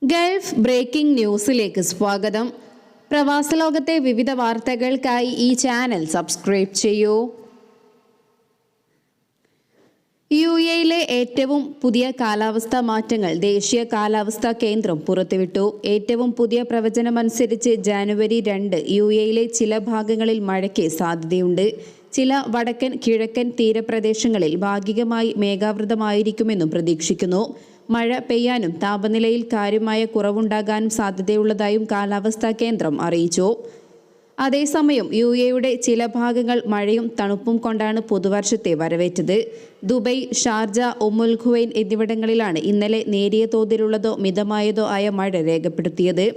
Gulf breaking ന്യൂസിലേക്ക് സ്വാഗതം. പ്രവാസ ലോകത്തെ വിവിധ വാർത്തകൾക്കായി ഈ ചാനൽ സബ്സ്ക്രൈബ് ചെയ്യൂ. യുഎഇയിലെ ഏറ്റവും പുതിയ കാലാവസ്ഥാ മാറ്റങ്ങൾ ദേശീയ കാലാവസ്ഥാ കേന്ദ്രം പുറത്തുവിട്ടു. ഏറ്റവും പുതിയ പ്രവചനമനുസരിച്ച് ജനുവരി 2 യുഎഇയിലെ ചില ഭാഗങ്ങളിൽ മഴയ്ക്ക് സാധ്യതയുണ്ട്. ചില വടക്കൻ കിഴക്കൻ തീരപ്രദേശങ്ങളിൽ ഭാഗികമായി മേഘാവൃതമായിരിക്കുമെന്നും പ്രതീക്ഷിക്കുന്നു. മഴ പെയ്യാനും താപനിലയിൽ കാര്യമായ കുറവുണ്ടാകാനും സാധ്യതയുള്ളതായും കാലാവസ്ഥാ കേന്ദ്രം അറിയിച്ചു. അതേസമയം യുഎഇയുടെ ചില ഭാഗങ്ങൾ മഴയും തണുപ്പും കൊണ്ടാണ് പുതുവർഷത്തെ വരവേറ്റത്. ദുബൈ, ഷാർജ, ഉമ്മുൽ ഖുവൈൻ എന്നിവിടങ്ങളിലാണ് ഇന്നലെ നേരിയ തോതിലുള്ളതോ മിതമായതോ ആയ മഴ രേഖപ്പെടുത്തിയത്.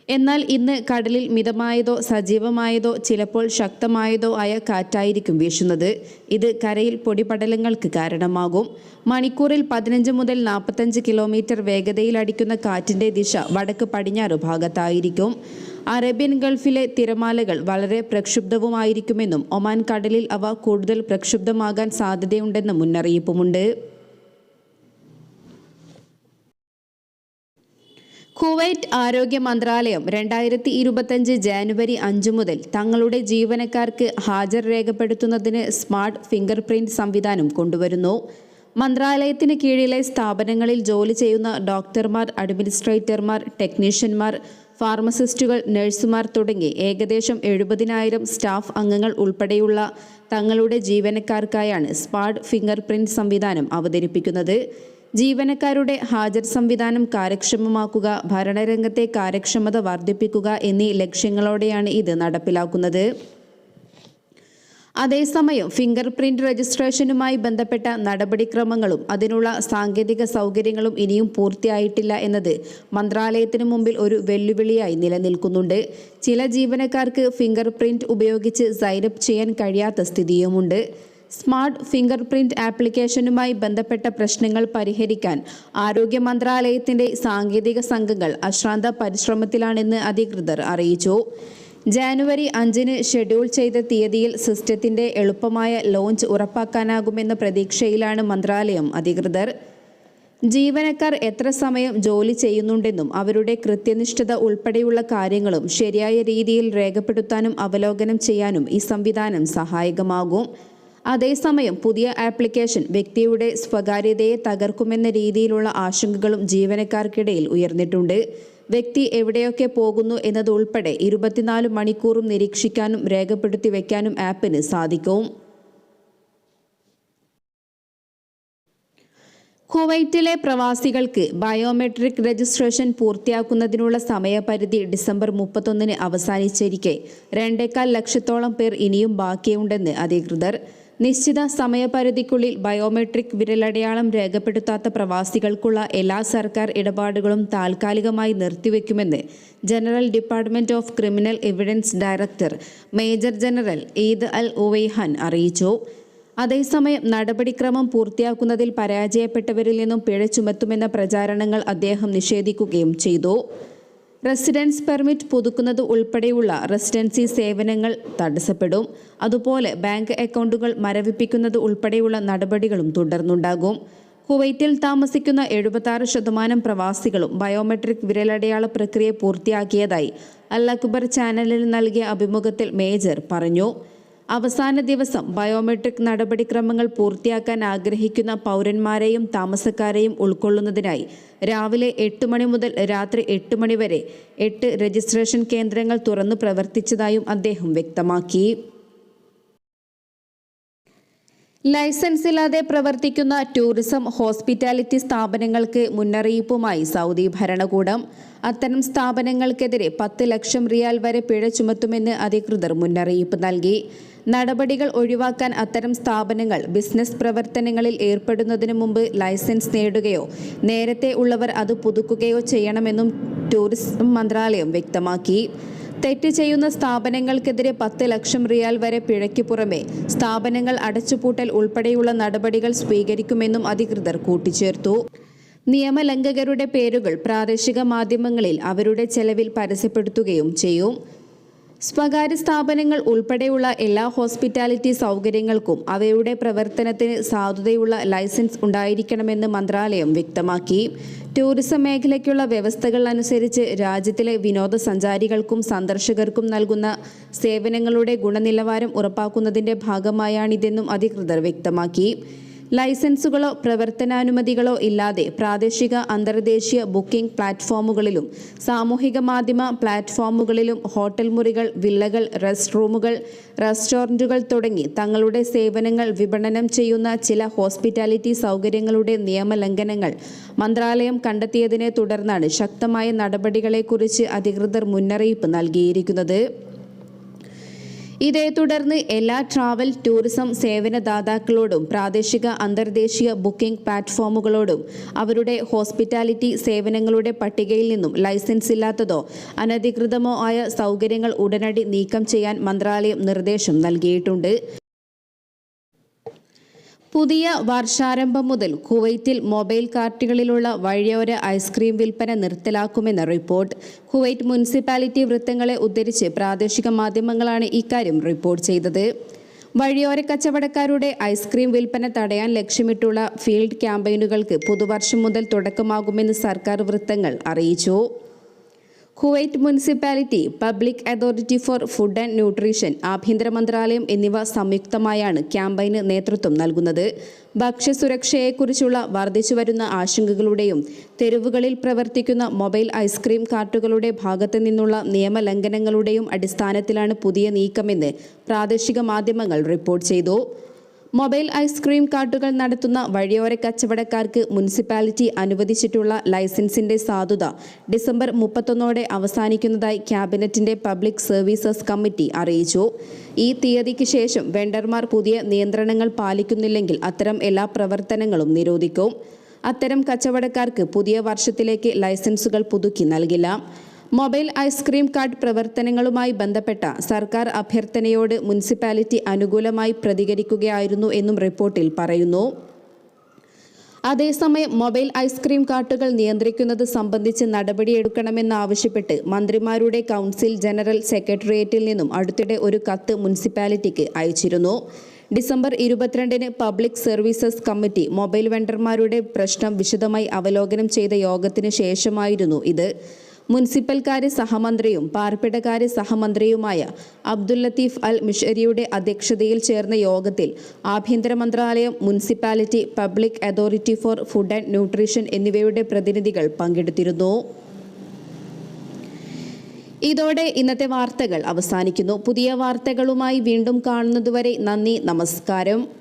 എന്നാൽ ഇന്ന് കടലിൽ മിതമായതോ സജീവമായതോ ചിലപ്പോൾ ശക്തമായതോ ആയ കാറ്റായിരിക്കും വീശുന്നത്. ഇത് കരയിൽ പൊടിപടലങ്ങൾക്ക് കാരണമാകും. മണിക്കൂറിൽ 15 മുതൽ 45 കിലോമീറ്റർ വേഗതയിൽ അടിക്കുന്ന കാറ്റിന്റെ ദിശ വടക്ക് പടിഞ്ഞാറ് ഭാഗത്തായിരിക്കും. അറേബ്യൻ ഗൾഫിലെ തിരമാലകൾ വളരെ പ്രക്ഷുബ്ധവുമായിരിക്കുമെന്നും ഒമാൻ കടലിൽ അവ കൂടുതൽ പ്രക്ഷുബ്ധമാകാൻ സാധ്യതയുണ്ടെന്ന മുന്നറിയിപ്പുമുണ്ട്. കുവൈറ്റ് ആരോഗ്യ മന്ത്രാലയം 2025 ജനുവരി 5 മുതൽ തങ്ങളുടെ ജീവനക്കാർക്ക് ഹാജർ രേഖപ്പെടുത്തുന്നതിന് സ്മാർട്ട് ഫിംഗർ പ്രിന്റ് സംവിധാനം കൊണ്ടുവരുന്നു. മന്ത്രാലയത്തിന് കീഴിലെ സ്ഥാപനങ്ങളിൽ ജോലി ചെയ്യുന്ന ഡോക്ടർമാർ, അഡ്മിനിസ്ട്രേറ്റർമാർ, ടെക്നീഷ്യന്മാർ, ഫാർമസിസ്റ്റുകൾ, നഴ്സുമാർ തുടങ്ങി ഏകദേശം 70,000 സ്റ്റാഫ് അംഗങ്ങൾ ഉൾപ്പെടെയുള്ള തങ്ങളുടെ ജീവനക്കാർക്കായാണ് സ്മാർട്ട് ഫിംഗർ പ്രിന്റ് സംവിധാനം അവതരിപ്പിക്കുന്നത്. ജീവനക്കാരുടെ ഹാജർ സംവിധാനം കാര്യക്ഷമമാക്കുക, ഭരണരംഗത്തെ കാര്യക്ഷമത വർദ്ധിപ്പിക്കുക എന്നീ ലക്ഷ്യങ്ങളോടെയാണ് ഇത് നടപ്പിലാക്കുന്നത്. അതേസമയം ഫിംഗർ പ്രിന്റ് രജിസ്ട്രേഷനുമായി ബന്ധപ്പെട്ട നടപടിക്രമങ്ങളും അതിനുള്ള സാങ്കേതിക സൗകര്യങ്ങളും ഇനിയും പൂർത്തിയായിട്ടില്ല എന്നത് മന്ത്രാലയത്തിനു മുമ്പിൽ ഒരു വെല്ലുവിളിയായി നിലനിൽക്കുന്നുണ്ട്. ചില ജീവനക്കാർക്ക് ഫിംഗർ പ്രിന്റ് ഉപയോഗിച്ച് സൈൻ അപ്പ് ചെയ്യാൻ കഴിയാത്ത സ്ഥിതിയുമുണ്ട്. സ്മാർട്ട് ഫിംഗർ പ്രിന്റ് ആപ്ലിക്കേഷനുമായി ബന്ധപ്പെട്ട പ്രശ്നങ്ങൾ പരിഹരിക്കാൻ ആരോഗ്യ മന്ത്രാലയത്തിന്റെ സാങ്കേതിക സംഘങ്ങൾ അശ്രാന്ത പരിശ്രമത്തിലാണെന്ന് അധികൃതർ അറിയിച്ചു. ജനുവരി 5 ഷെഡ്യൂൾ ചെയ്ത തീയതിയിൽ സിസ്റ്റത്തിന്റെ എളുപ്പമായ ലോഞ്ച് ഉറപ്പാക്കാനാകുമെന്ന പ്രതീക്ഷയിലാണ് മന്ത്രാലയം അധികൃതർ. ജീവനക്കാർ എത്ര സമയം ജോലി ചെയ്യുന്നുണ്ടെന്നും അവരുടെ കൃത്യനിഷ്ഠത ഉൾപ്പെടെയുള്ള കാര്യങ്ങളും ശരിയായ രീതിയിൽ രേഖപ്പെടുത്താനും അവലോകനം ചെയ്യാനും ഈ സംവിധാനം സഹായകമാകും. അതേസമയം പുതിയ ആപ്ലിക്കേഷൻ വ്യക്തിയുടെ സ്വകാര്യതയെ തകർക്കുമെന്ന രീതിയിലുള്ള ആശങ്കകളും ജീവനക്കാർക്കിടയിൽ ഉയർന്നിട്ടുണ്ട്. വ്യക്തി എവിടെയൊക്കെ പോകുന്നു എന്നതുൾപ്പെടെ 24 മണിക്കൂറും നിരീക്ഷിക്കാനും രേഖപ്പെടുത്തി വയ്ക്കാനും ആപ്പിന് സാധിക്കും. കുവൈറ്റിലെ പ്രവാസികൾക്ക് ബയോമെട്രിക് രജിസ്ട്രേഷൻ പൂർത്തിയാക്കുന്നതിനുള്ള സമയപരിധി ഡിസംബർ 31 അവസാനിച്ചിരിക്കെ 2.25 ലക്ഷത്തോളം പേർ ഇനിയും ബാക്കിയുണ്ടെന്ന് അധികൃതർ. നിശ്ചിത സമയപരിധിക്കുള്ളിൽ ബയോമെട്രിക് വിരലടയാളം രേഖപ്പെടുത്താത്ത പ്രവാസികൾക്കുള്ള എല്ലാ സർക്കാർ ഇടപാടുകളും താൽക്കാലികമായി നിർത്തിവെക്കുമെന്ന് general department of criminal evidence director major general Eid Al Uwaihan അറിയിച്ചു. അതേസമയം നടപടിക്രമം പൂർത്തിയാക്കുന്നതിൽ പരാജയപ്പെട്ടവരിൽ നിന്നും പിഴ ചുമത്തുമെന്ന പ്രചാരണങ്ങൾ അദ്ദേഹം നിഷേധിക്കുകയും ചെയ്തു. റെസിഡൻസ് പെർമിറ്റ് പുതുക്കുന്നത് ഉൾപ്പെടെയുള്ള റെസിഡൻസി സേവനങ്ങൾ തടസ്സപ്പെടും. അതുപോലെ ബാങ്ക് അക്കൗണ്ടുകൾ മരവിപ്പിക്കുന്നത് ഉൾപ്പെടെയുള്ള നടപടികളും തുടർന്നുണ്ടാകും. കുവൈറ്റിൽ താമസിക്കുന്ന 76% പ്രവാസികളും ബയോമെട്രിക് വിരലടയാള പ്രക്രിയ പൂർത്തിയാക്കിയതായി അൽ അക്ബർ ചാനലിൽ നൽകിയ അഭിമുഖത്തിൽ മേജർ പറഞ്ഞു. അവസാന ദിവസം ബയോമെട്രിക് നടപടിക്രമങ്ങൾ പൂർത്തിയാക്കാൻ ആഗ്രഹിക്കുന്ന പൗരന്മാരെയും താമസക്കാരെയും ഉൾക്കൊള്ളുന്നതിനായി രാവിലെ 8 മണി മുതൽ രാത്രി 8 മണി വരെ 8 രജിസ്ട്രേഷൻ കേന്ദ്രങ്ങൾ തുറന്നു പ്രവർത്തിച്ചതായും അദ്ദേഹം വ്യക്തമാക്കി. ലൈസൻസ് ഇല്ലാതെ പ്രവർത്തിക്കുന്ന ടൂറിസം, ഹോസ്പിറ്റാലിറ്റി സ്ഥാപനങ്ങൾക്ക് മുന്നറിയിപ്പുമായി സൗദി ഭരണകൂടം. അത്തരം സ്ഥാപനങ്ങൾക്കെതിരെ 10 ലക്ഷം റിയാൽ വരെ പിഴ ചുമത്തുമെന്ന് അധികൃതർ മുന്നറിയിപ്പ് നൽകി. നടപടികൾ ഒഴിവാക്കാൻ അത്തരം സ്ഥാപനങ്ങൾ ബിസിനസ് പ്രവർത്തനങ്ങളിൽ ഏർപ്പെടുന്നതിന് മുമ്പ് ലൈസൻസ് നേടുകയോ നേരത്തെ ഉള്ളവർ അത് പുതുക്കുകയോ ചെയ്യണമെന്നും ടൂറിസം മന്ത്രാലയം വ്യക്തമാക്കി. തെറ്റ് ചെയ്യുന്ന സ്ഥാപനങ്ങൾക്കെതിരെ 10 ലക്ഷം റിയാൽ വരെ പിഴയ്ക്ക് പുറമെ സ്ഥാപനങ്ങൾ അടച്ചുപൂട്ടൽ ഉൾപ്പെടെയുള്ള നടപടികൾ സ്വീകരിക്കുമെന്നും അധികൃതർ കൂട്ടിച്ചേർത്തു. നിയമലംഘകരുടെ പേരുകൾ പ്രാദേശിക മാധ്യമങ്ങളിൽ അവരുടെ ചെലവിൽ പരസ്യപ്പെടുത്തുകയും ചെയ്യും. സ്വകാര്യ സ്ഥാപനങ്ങൾ ഉൾപ്പെടെയുള്ള എല്ലാ ഹോസ്പിറ്റാലിറ്റി സൗകര്യങ്ങൾക്കും അവയുടെ പ്രവർത്തനത്തിന് സാധുതയുള്ള ലൈസൻസ് ഉണ്ടായിരിക്കണമെന്ന് മന്ത്രാലയം വ്യക്തമാക്കി. ടൂറിസം മേഖലയ്ക്കുള്ള വ്യവസ്ഥകൾ അനുസരിച്ച് രാജ്യത്തിലെ വിനോദസഞ്ചാരികൾക്കും സന്ദർശകർക്കും നൽകുന്ന സേവനങ്ങളുടെ ഗുണനിലവാരം ഉറപ്പാക്കുന്നതിന്റെ ഭാഗമായാണിതെന്നും അധികൃതർ വ്യക്തമാക്കി. ലൈസൻസുകളോ പ്രവർത്തനാനുമതികളോ ഇല്ലാതെ പ്രാദേശിക അന്തർദേശീയ ബുക്കിംഗ് പ്ലാറ്റ്ഫോമുകളിലും സാമൂഹിക മാധ്യമ പ്ലാറ്റ്ഫോമുകളിലും ഹോട്ടൽ മുറികൾ, വില്ലകൾ, റെസ്റ്റ് റൂമുകൾ, റെസ്റ്റോറന്റുകൾ തുടങ്ങി തങ്ങളുടെ സേവനങ്ങൾ വിപണനം ചെയ്യുന്ന ചില ഹോസ്പിറ്റാലിറ്റി സൗകര്യങ്ങളുടെ നിയമലംഘനങ്ങൾ മന്ത്രാലയം കണ്ടെത്തിയതിനെ തുടർന്നാണ് ശക്തമായ നടപടികളെക്കുറിച്ച് അധികൃതർ മുന്നറിയിപ്പ് നൽകിയിരിക്കുന്നത്. ഇതേ തുടർന്ന് എല്ലാ ട്രാവൽ ടൂറിസം സേവനദാതാക്കളോടും പ്രാദേശിക അന്തർദേശീയ ബുക്കിംഗ് പ്ലാറ്റ്ഫോമുകളോടും അവരുടെ ഹോസ്പിറ്റാലിറ്റി സേവനങ്ങളുടെ പട്ടികയിൽ നിന്നും ലൈസൻസ് ഇല്ലാത്തതോ അനധികൃതമോ ആയ സൗകര്യങ്ങൾ ഉടനടി നീക്കം ചെയ്യാൻ മന്ത്രാലയം നിർദ്ദേശം നൽകിയിട്ടുണ്ട്. പുതിയ വർഷാരംഭം മുതൽ കുവൈത്തിൽ മൊബൈൽ കാർട്ടുകളിലുള്ള വഴിയോര ഐസ്ക്രീം വിൽപ്പന നിർത്തലാക്കുമെന്ന റിപ്പോർട്ട്. കുവൈറ്റ് മുനിസിപ്പാലിറ്റി വൃത്തങ്ങളെ ഉദ്ധരിച്ച് പ്രാദേശിക മാധ്യമങ്ങളാണ് ഇക്കാര്യം റിപ്പോർട്ട് ചെയ്തത്. വഴിയോര കച്ചവടക്കാരുടെ ഐസ്ക്രീം വിൽപ്പന തടയാൻ ലക്ഷ്യമിട്ടുള്ള ഫീൽഡ് ക്യാമ്പയിനുകൾക്ക് പുതുവർഷം മുതൽ തുടക്കമാകുമെന്ന് സർക്കാർ വൃത്തങ്ങൾ അറിയിച്ചു. Kuwait municipality, public authority for food and nutrition, ആഭ്യന്തര മന്ത്രാലയം എന്നിവ സംയുക്തമായാണ് ക്യാമ്പയിന് നേതൃത്വം നൽകുന്നത്. ഭക്ഷ്യസുരക്ഷയെക്കുറിച്ചുള്ള വർദ്ധിച്ചുവരുന്ന ആശങ്കകളുടെയും തെരുവുകളിൽ പ്രവർത്തിക്കുന്ന മൊബൈൽ ഐസ്ക്രീം കാർട്ടുകളുടെ ഭാഗത്തു നിന്നുള്ള നിയമലംഘനങ്ങളുടെയും അടിസ്ഥാനത്തിലാണ് പുതിയ നീക്കമെന്ന് പ്രാദേശിക മാധ്യമങ്ങൾ റിപ്പോർട്ട് ചെയ്തു. മൊബൈൽ ഐസ്ക്രീം കാർട്ടുകൾ നടത്തുന്ന വഴിയോര കച്ചവടക്കാർക്ക് മുനിസിപ്പാലിറ്റി അനുവദിച്ചിട്ടുള്ള ലൈസൻസിന്റെ സാധുത ഡിസംബർ 31 അവസാനിക്കുന്നതായി ക്യാബിനറ്റിന്റെ പബ്ലിക് സർവീസസ് കമ്മിറ്റി അറിയിച്ചു. ഈ തീയതിക്ക് ശേഷം വെണ്ടർമാർ പുതിയ നിയന്ത്രണങ്ങൾ പാലിക്കുന്നില്ലെങ്കിൽ അത്തരം എല്ലാ പ്രവർത്തനങ്ങളും നിരോധിക്കും. അത്തരം കച്ചവടക്കാർക്ക് പുതിയ വർഷത്തിലേക്ക് ലൈസൻസുകൾ പുതുക്കി നൽകില്ല. മൊബൈൽ ഐസ്ക്രീം കാർഡ് പ്രവർത്തനങ്ങളുമായി ബന്ധപ്പെട്ട സർക്കാർ അഭ്യർത്ഥനയോട് മുനിസിപ്പാലിറ്റി അനുകൂലമായി പ്രതികരിക്കുകയായിരുന്നു എന്നും റിപ്പോർട്ടിൽ പറയുന്നു. അതേസമയം മൊബൈൽ ഐസ്ക്രീം കാർട്ടുകൾ നിയന്ത്രിക്കുന്നത് സംബന്ധിച്ച് നടപടിയെടുക്കണമെന്നാവശ്യപ്പെട്ട് മന്ത്രിമാരുടെ കൗൺസിൽ ജനറൽ സെക്രട്ടേറിയറ്റിൽ നിന്നും അടുത്തിടെ ഒരു കത്ത് മുനിസിപ്പാലിറ്റിക്ക് അയച്ചിരുന്നു. December 22 public services committee mobile വെണ്ടർമാരുടെ പ്രശ്നം വിശദമായി അവലോകനം ചെയ്ത യോഗത്തിന് ശേഷമായിരുന്നു ഇത്. മുനിസിപ്പൽ കാര്യ സഹമന്ത്രിയും പാർപ്പിടകാര്യ സഹമന്ത്രിയുമായ അബ്ദുൽ ലത്തീഫ് അൽ മിഷരിയുടെ അധ്യക്ഷതയിൽ ചേർന്ന യോഗത്തിൽ ആഭ്യന്തര മന്ത്രാലയം, municipality, public authority for food and nutrition എന്നിവയുടെ പ്രതിനിധികൾ പങ്കെടുത്തിരുന്നു. ഇതോടെ ഇന്നത്തെ വാർത്തകൾ അവസാനിക്കുന്നു. പുതിയ വാർത്തകളുമായി വീണ്ടും കാണുന്നതുവരെ നന്ദി, നമസ്കാരം.